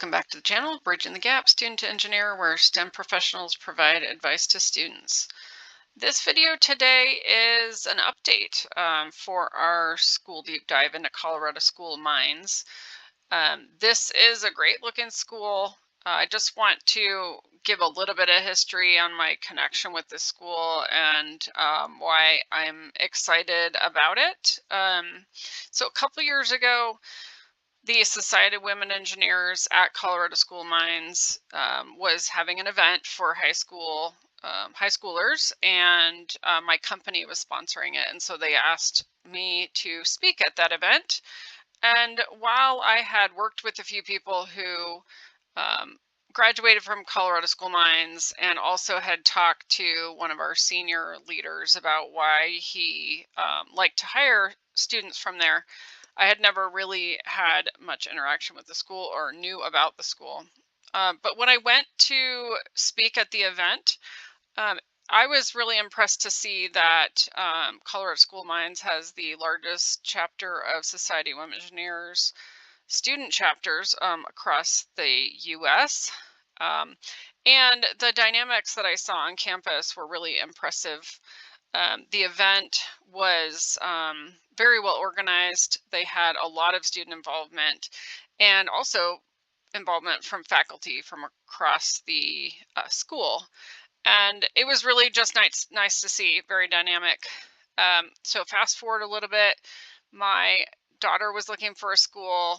Welcome back to the channel, Bridging the Gap, Student to Engineer, where STEM professionals provide advice to students. This video today is an update for our school deep dive into Colorado School of Mines. This is a great looking school. I just want to give a little bit of history on my connection with this school and why I'm excited about it. So a couple years ago, the Society of Women Engineers at Colorado School Mines was having an event for high schoolers, and my company was sponsoring it. And so they asked me to speak at that event. And while I had worked with a few people who graduated from Colorado School Mines and also had talked to one of our senior leaders about why he liked to hire students from there, I had never really had much interaction with the school or knew about the school. But when I went to speak at the event, um, I was really impressed to see that Colorado School Mines has the largest chapter of Society of Women Engineers student chapters across the U.S. And the dynamics that I saw on campus were really impressive. The event was very well organized. They had a lot of student involvement and also involvement from faculty from across the school. And it was really just nice to see, very dynamic. So fast forward a little bit, my daughter was looking for a school.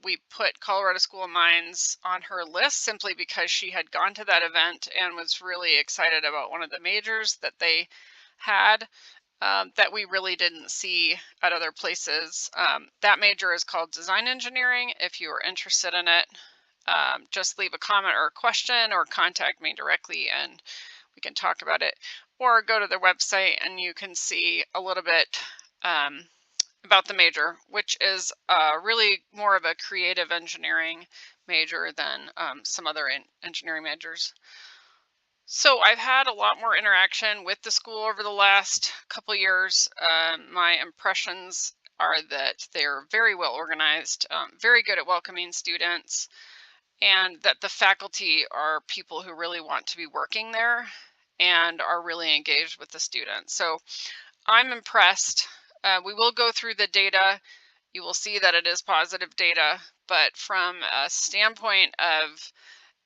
We put Colorado School of Mines on her list simply because she had gone to that event and was really excited about one of the majors that they had that we really didn't see at other places. That major is called Design Engineering. If you are interested in it, just leave a comment or a question or contact me directly and we can talk about it. Or go to their website and you can see a little bit about the major, which is really more of a creative engineering major than some other engineering majors. So I've had a lot more interaction with the school over the last couple years. My impressions are that they're very well organized, very good at welcoming students, and that the faculty are people who really want to be working there and are really engaged with the students. So I'm impressed. We will go through the data. You will see that it is positive data, but from a standpoint of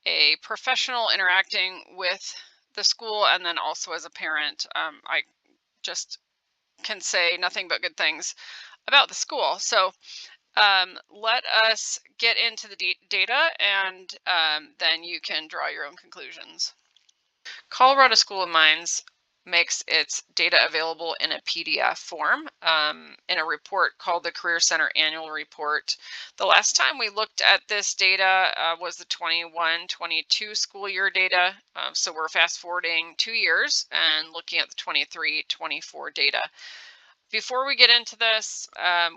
a professional interacting with the school and then also as a parent, I just can say nothing but good things about the school. So let us get into the data and then you can draw your own conclusions. Colorado School of Mines makes its data available in a PDF form in a report called the Career Center Annual Report. The last time we looked at this data was the 21-22 school year data. So we're fast forwarding 2 years and looking at the 23-24 data. Before we get into this,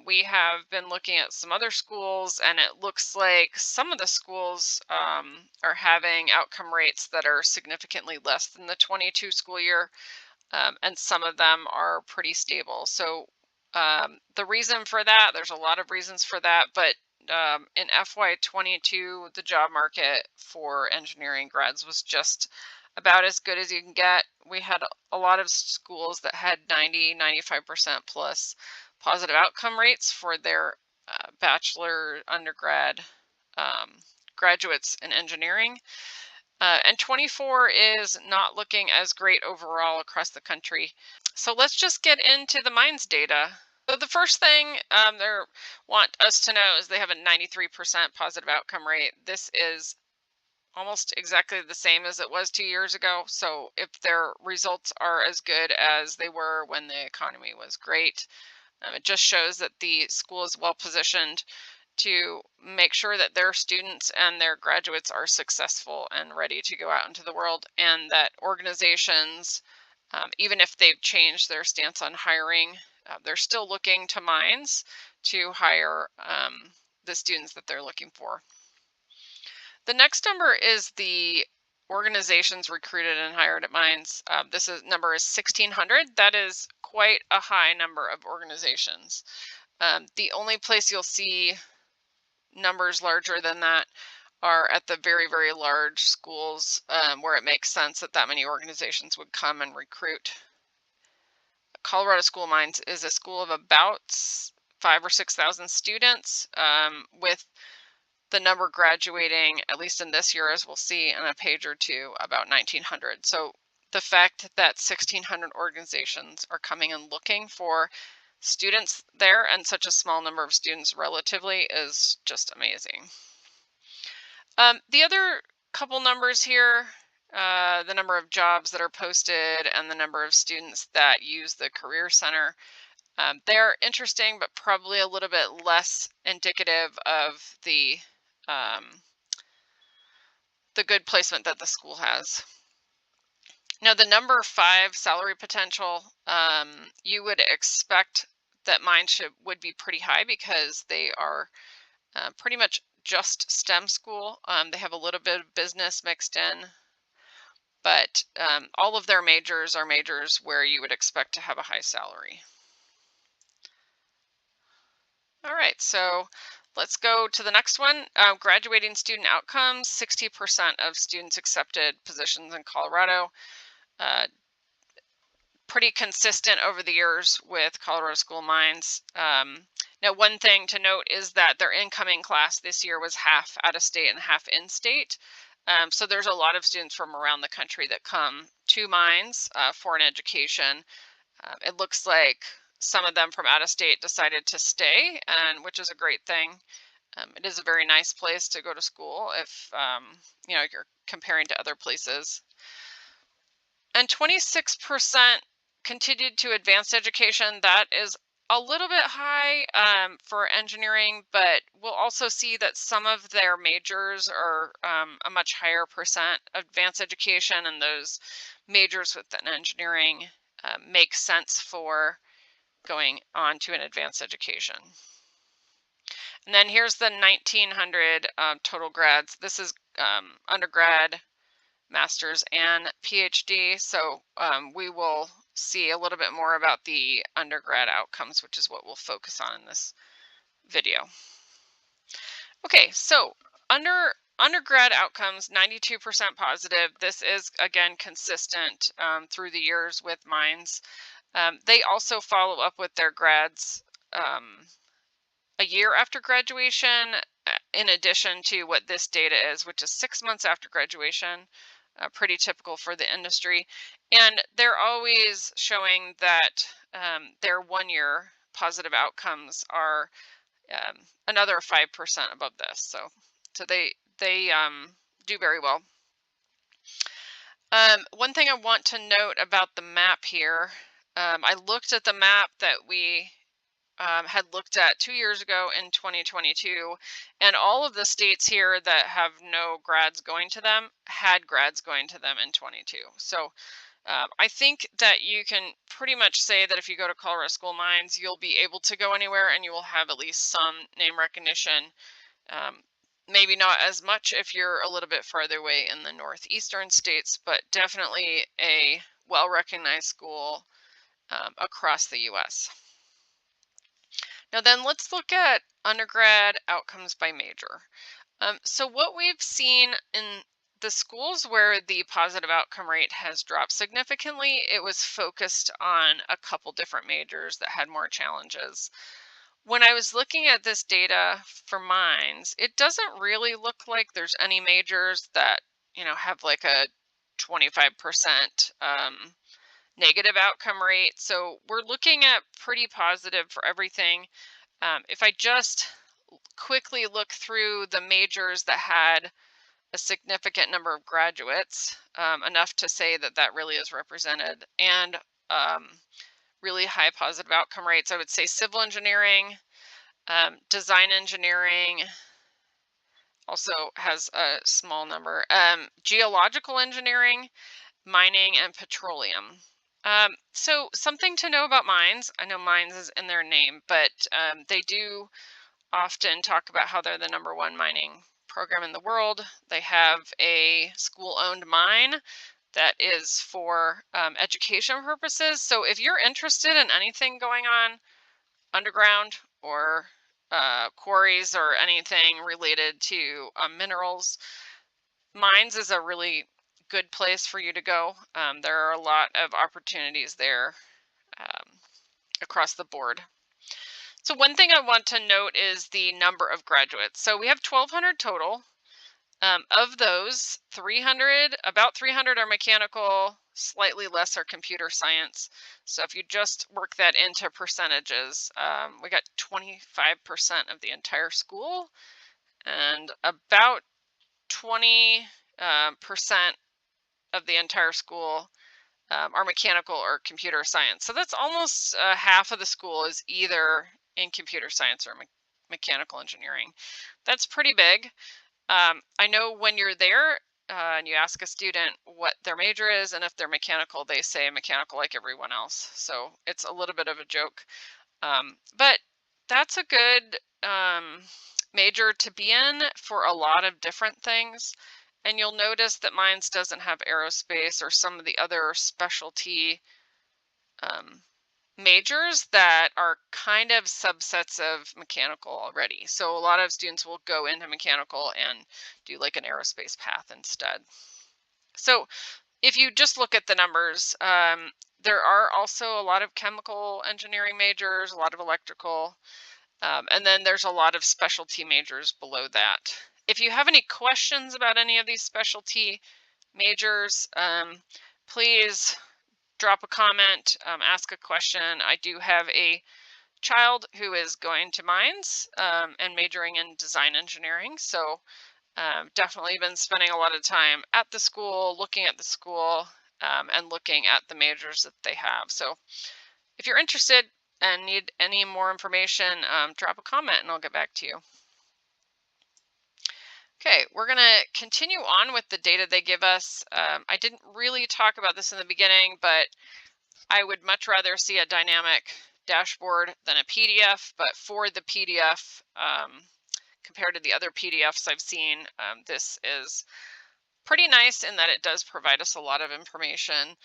we have been looking at some other schools, and it looks like some of the schools are having outcome rates that are significantly less than the 22 school year, and some of them are pretty stable. So the reason for that, there's a lot of reasons for that, but in FY22, the job market for engineering grads was just about as good as you can get. We had a lot of schools that had 90-95% plus positive outcome rates for their bachelor, undergrad, graduates in engineering. And 24 is not looking as great overall across the country. So let's just get into the mines data. So the first thing they want us to know is they have a 93% positive outcome rate. This is almost exactly the same as it was 2 years ago. So if their results are as good as they were when the economy was great, it just shows that the school is well positioned to make sure that their students and their graduates are successful and ready to go out into the world, and that organizations, even if they've changed their stance on hiring, they're still looking to mines to hire the students that they're looking for. The next number is the organizations recruited and hired at mines. This number is 1,600. That is quite a high number of organizations. The only place you'll see numbers larger than that are at the very, very large schools where it makes sense that that many organizations would come and recruit. Colorado School Mines is a school of about 5,000 or 6,000 students, with the number graduating, at least in this year, as we'll see in a page or two, about 1,900. So the fact that 1,600 organizations are coming and looking for students there, and such a small number of students relatively, is just amazing. The other couple numbers here, the number of jobs that are posted and the number of students that use the Career Center, they're interesting, but probably a little bit less indicative of the good placement that the school has. Now, the number 5 salary potential, you would expect that mine would be pretty high because they are pretty much just STEM school. They have a little bit of business mixed in, but all of their majors are majors where you would expect to have a high salary. All right, so let's go to the next one. Graduating student outcomes. 60% of students accepted positions in Colorado. Pretty consistent over the years with Colorado School Mines. Now, one thing to note is that their incoming class this year was half out of state and half in state. So there's a lot of students from around the country that come to Mines for an education. It looks like some of them from out of state decided to stay, and which is a great thing. It is a very nice place to go to school if you're comparing to other places. And 26% continued to advanced education. That is a little bit high for engineering, but we'll also see that some of their majors are a much higher percent advanced education, and those majors within engineering make sense for going on to an advanced education. And then here's the 1,900 total grads. This is undergrad, master's, and PhD. So we will see a little bit more about the undergrad outcomes, which is what we'll focus on in this video. Okay, so undergrad outcomes, 92% positive. This is, again, consistent through the years with Mines. They also follow up with their grads a year after graduation, in addition to what this data is, which is 6 months after graduation. Pretty typical for the industry. And they're always showing that their 1-year positive outcomes are another 5% above this. So they do very well. One thing I want to note about the map here, I looked at the map that we had looked at 2 years ago in 2022, and all of the states here that have no grads going to them had grads going to them in 22. So I think that you can pretty much say that if you go to Colorado School Mines, you'll be able to go anywhere and you will have at least some name recognition. Maybe not as much if you're a little bit farther away in the northeastern states, but definitely a well-recognized school across the U.S. Now then, let's look at undergrad outcomes by major. So what we've seen in the schools where the positive outcome rate has dropped significantly, it was focused on a couple different majors that had more challenges. When I was looking at this data for Mines, it doesn't really look like there's any majors that, have like a 25% negative outcome rate. So we're looking at pretty positive for everything. If I just quickly look through the majors that had a significant number of graduates, enough to say that that really is represented, and really high positive outcome rates, I would say civil engineering, design engineering also has a small number, geological engineering, mining, and petroleum. So something to know about Mines. I know Mines is in their name, but they do often talk about how they're the #1 mining program in the world. They have a school-owned mine that is for education purposes. So if you're interested in anything going on underground or quarries or anything related to minerals, mines is a really good place for you to go. There are a lot of opportunities there across the board. So one thing I want to note is the number of graduates. So we have 1,200 total. Of those, about 300 are mechanical, slightly less are computer science. So if you just work that into percentages, we got 25% of the entire school, and about 20% of the entire school are mechanical or computer science. So that's almost half of the school is either in computer science or mechanical engineering. That's pretty big. I know when you're there and you ask a student what their major is, and if they're mechanical, they say mechanical like everyone else. So it's a little bit of a joke. But that's a good major to be in for a lot of different things. And you'll notice that mines doesn't have aerospace or some of the other specialty majors that are kind of subsets of mechanical already. So a lot of students will go into mechanical and do like an aerospace path instead. So if you just look at the numbers, there are also a lot of chemical engineering majors, a lot of electrical, and then there's a lot of specialty majors below that. If you have any questions about any of these specialty majors, please drop a comment, ask a question. I do have a child who is going to mines and majoring in design engineering. So definitely been spending a lot of time at the school, looking at the school, and looking at the majors that they have. So if you're interested and need any more information, drop a comment and I'll get back to you. Okay, we're going to continue on with the data they give us. I didn't really talk about this in the beginning, but I would much rather see a dynamic dashboard than a PDF, but for the PDF, compared to the other PDFs I've seen, this is pretty nice in that it does provide us a lot of information.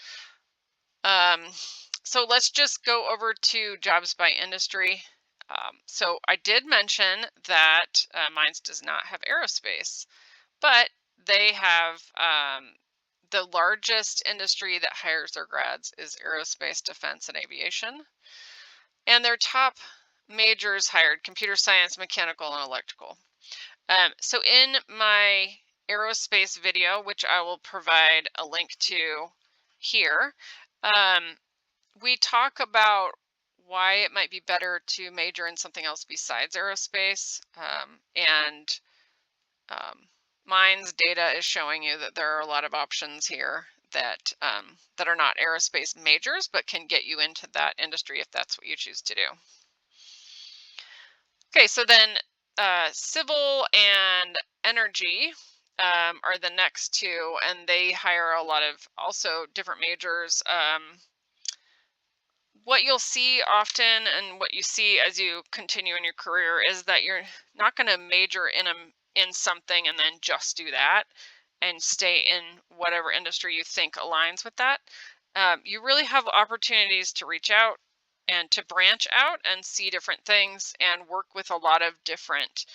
So let's just go over to jobs by industry. So I did mention that mines does not have aerospace, but they have the largest industry that hires their grads is aerospace, defense, and aviation. And their top majors hired computer science, mechanical, and electrical. So in my aerospace video, which I will provide a link to here, we talk about why it might be better to major in something else besides aerospace. And Mines data is showing you that there are a lot of options here that that are not aerospace majors, but can get you into that industry if that's what you choose to do. Okay, so then civil and energy are the next two, and they hire a lot of also different majors. What you'll see often and what you see as you continue in your career is that you're not going to major in something and then just do that and stay in whatever industry you think aligns with that. You really have opportunities to reach out and to branch out and see different things and work with a lot of different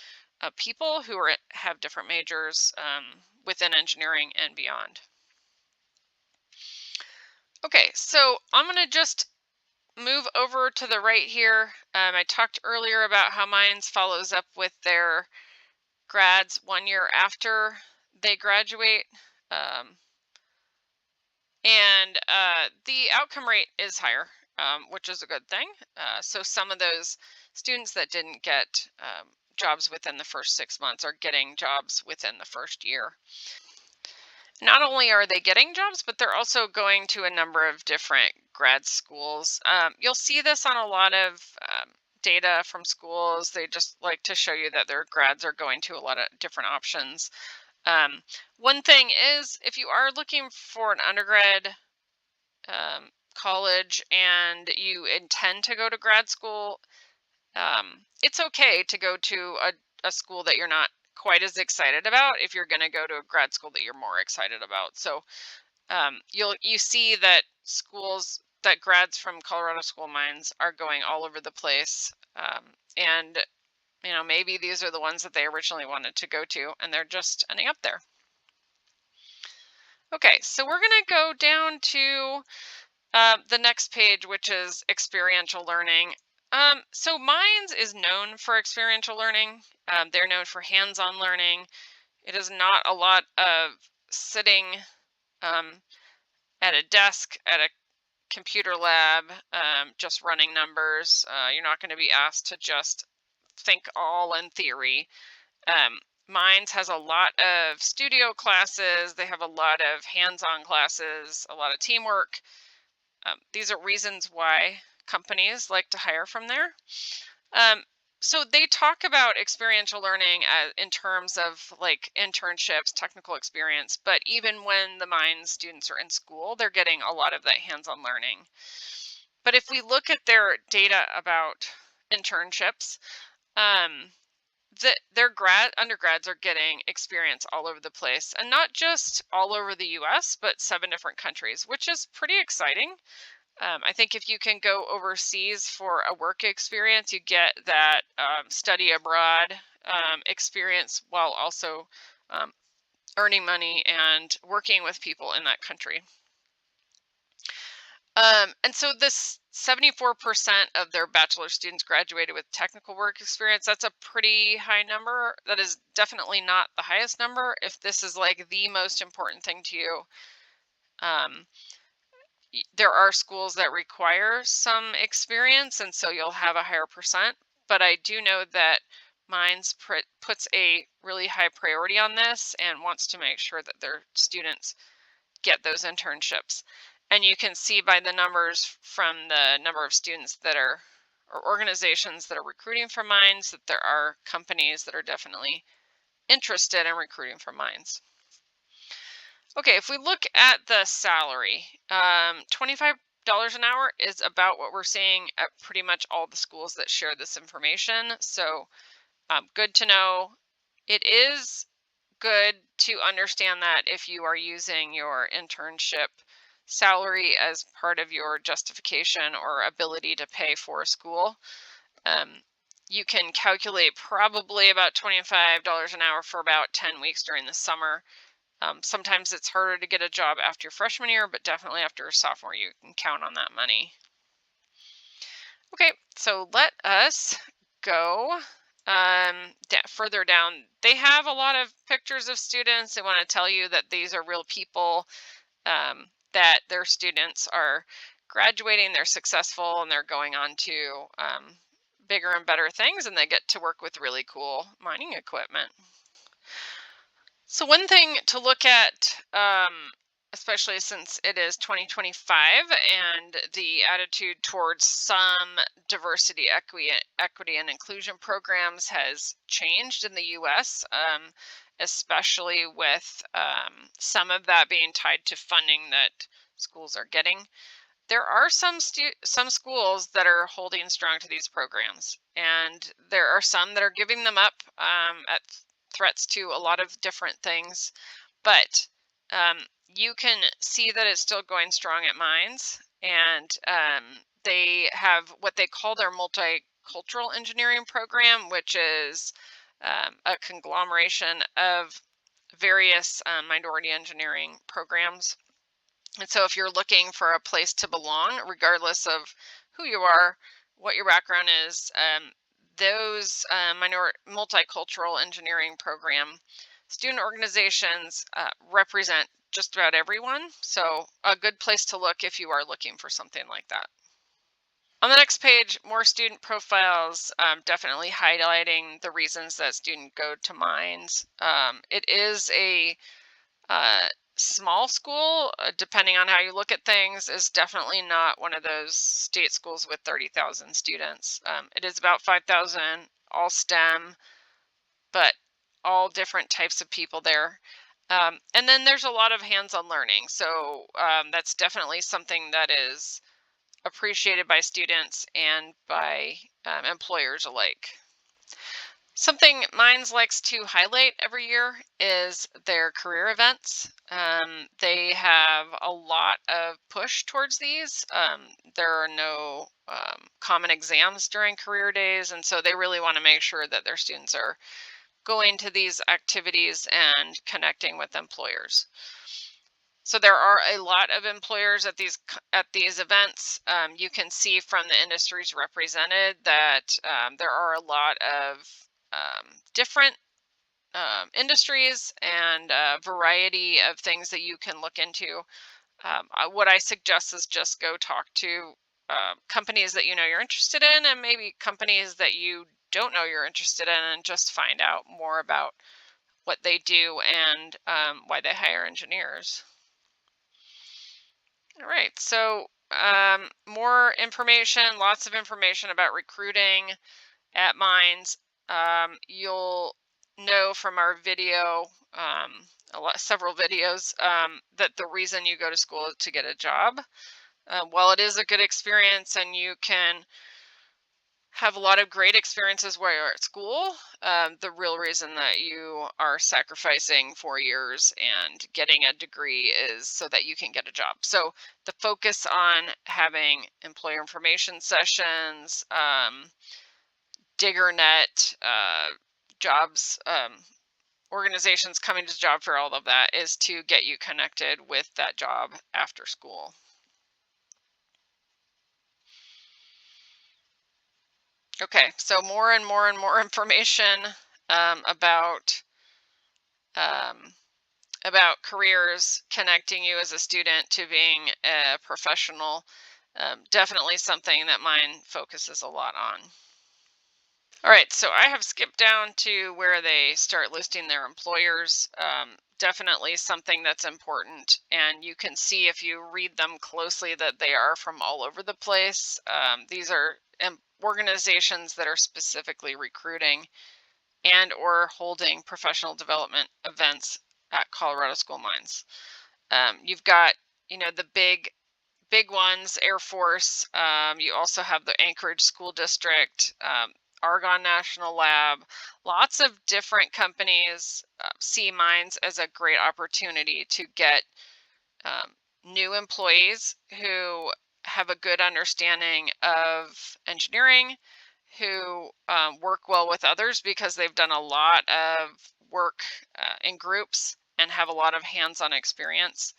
people who have different majors within engineering and beyond. Okay, so I'm going to just move over to the right here. I talked earlier about how Mines follows up with their grads 1 year after they graduate. The outcome rate is higher, which is a good thing. So some of those students that didn't get jobs within the first 6 months are getting jobs within the first year. Not only are they getting jobs, but they're also going to a number of different grad schools. You'll see this on a lot of data from schools. They just like to show you that their grads are going to a lot of different options. One thing is, if you are looking for an undergrad college and you intend to go to grad school, it's okay to go to a school that you're not quite as excited about if you're going to go to a grad school that you're more excited about. So you see that grads from Colorado School of Mines are going all over the place, and maybe these are the ones that they originally wanted to go to, and they're just ending up there. Okay, so we're going to go down to the next page, which is experiential learning. So Minds is known for experiential learning. They're known for hands-on learning. It is not a lot of sitting at a desk at a computer lab, just running numbers. You're not going to be asked to just think all in theory. Minds has a lot of studio classes. They have a lot of hands-on classes, a lot of teamwork. These are reasons why companies like to hire from there. So they talk about experiential learning in terms of like internships, technical experience, but even when the Minds students are in school, they're getting a lot of that hands-on learning. But if we look at their data about internships, their undergrads are getting experience all over the place, and not just all over the US, but 7 different countries, which is pretty exciting. I think if you can go overseas for a work experience, you get that study abroad experience while also earning money and working with people in that country. And so this 74% of their bachelor students graduated with technical work experience. That's a pretty high number. That is definitely not the highest number. If this is like the most important thing to you, there are schools that require some experience, and so you'll have a higher percent. But I do know that Minds puts a really high priority on this and wants to make sure that their students get those internships. And you can see by the numbers from the number of students that are, or organizations that are recruiting from Minds, that there are companies that are definitely interested in recruiting from Minds. Okay, if we look at the salary, $25 an hour is about what we're seeing at pretty much all the schools that share this information. So good to know. It is good to understand that if you are using your internship salary as part of your justification or ability to pay for a school, you can calculate probably about $25 an hour for about 10 weeks during the summer. Sometimes it's harder to get a job after your freshman year, but definitely after sophomore, you can count on that money. Okay, so let us go further down. They have a lot of pictures of students. They want to tell you that these are real people, that their students are graduating, they're successful, and they're going on to bigger and better things, and they get to work with really cool mining equipment. So one thing to look at, especially since it is 2025 and the attitude towards some diversity, equity, and inclusion programs has changed in the US, especially with some of that being tied to funding that schools are getting. There are some schools that are holding strong to these programs, and there are some that are giving them up at threats to a lot of different things, but you can see that it's still going strong at Minds, and they have what they call their multicultural engineering program, which is a conglomeration of various minority engineering programs. And so if you're looking for a place to belong, regardless of who you are, what your background is, those multicultural engineering program student organizations represent just about everyone. So a good place to look if you are looking for something like that. On the next page, more student profiles, definitely highlighting the reasons that students go to Minds. It is a small school, depending on how you look at things, is definitely not one of those state schools with 30,000 students. It is about 5,000, all STEM, but all different types of people there. And then there's a lot of hands-on learning. So that's definitely something that is appreciated by students and by employers alike. Something Mines likes to highlight every year is their career events. They have a lot of push towards these. There are no common exams during career days, and so they really want to make sure that their students are going to these activities and connecting with employers. So there are a lot of employers at these events. You can see from the industries represented that there are a lot of different industries and a variety of things that you can look into. What I suggest is just go talk to companies that you know you're interested in, and maybe companies that you don't know you're interested in, and just find out more about what they do and why they hire engineers. All right, so more information, lots of information about recruiting at Mines. You'll know from our video, several videos, that the reason you go to school is to get a job. While it is a good experience and you can have a lot of great experiences while you're at school, the real reason that you are sacrificing 4 years and getting a degree is so that you can get a job. So the focus on having employer information sessions, DiggerNet, jobs, organizations coming to job fair, all of that is to get you connected with that job after school. Okay, so more and more and more information about um, about careers, connecting you as a student to being a professional. Definitely something that Mine focuses a lot on. All right, so I have skipped down to where they start listing their employers. Definitely something that's important, and you can see if you read them closely that they are from all over the place. These are organizations that are specifically recruiting and or holding professional development events at Colorado School Mines. You've got, the big ones, Air Force. You also have the Anchorage School District, Argonne National Lab. Lots of different companies see Mines as a great opportunity to get new employees who have a good understanding of engineering, who work well with others because they've done a lot of work in groups and have a lot of hands-on experience.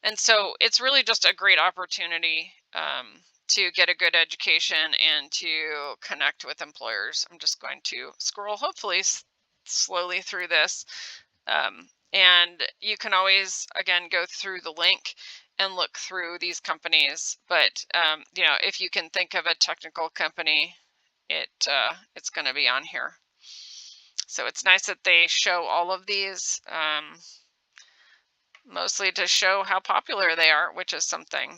And so it's really just a great opportunity to get a good education and to connect with employers. I'm just going to scroll, hopefully, slowly through this. And you can always, again, go through the link and look through these companies. But, if you can think of a technical company, it's going to be on here. So it's nice that they show all of these. Mostly to show how popular they are, which is something.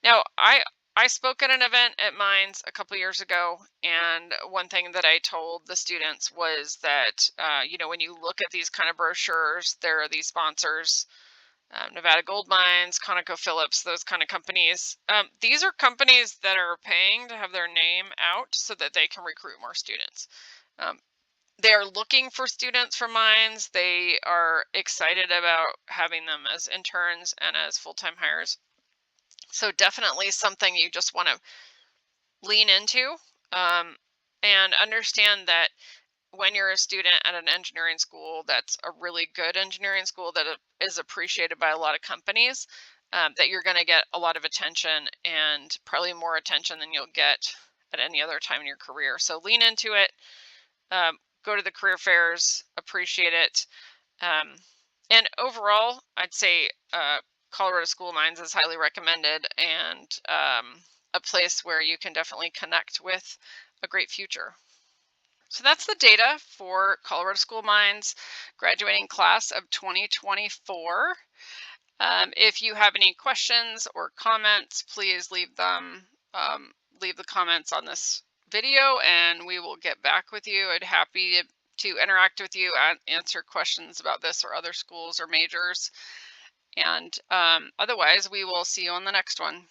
Now, I spoke at an event at Mines a couple years ago, and one thing that I told the students was that, when you look at these kind of brochures, there are these sponsors, Nevada Gold Mines, ConocoPhillips, those kind of companies. These are companies that are paying to have their name out so that they can recruit more students. They're looking for students from Mines. They are excited about having them as interns and as full-time hires. So definitely something you just want to lean into, and understand that when you're a student at an engineering school that's a really good engineering school that is appreciated by a lot of companies, that you're going to get a lot of attention, and probably more attention than you'll get at any other time in your career. So lean into it. Go to the career fairs, appreciate it. And overall, I'd say Colorado School Mines is highly recommended, and a place where you can definitely connect with a great future. So that's the data for Colorado School Mines graduating class of 2024. If you have any questions or comments, please leave the comments on this video, and we will get back with you. I'd happy to interact with you and answer questions about this or other schools or majors. And otherwise, we will see you on the next one.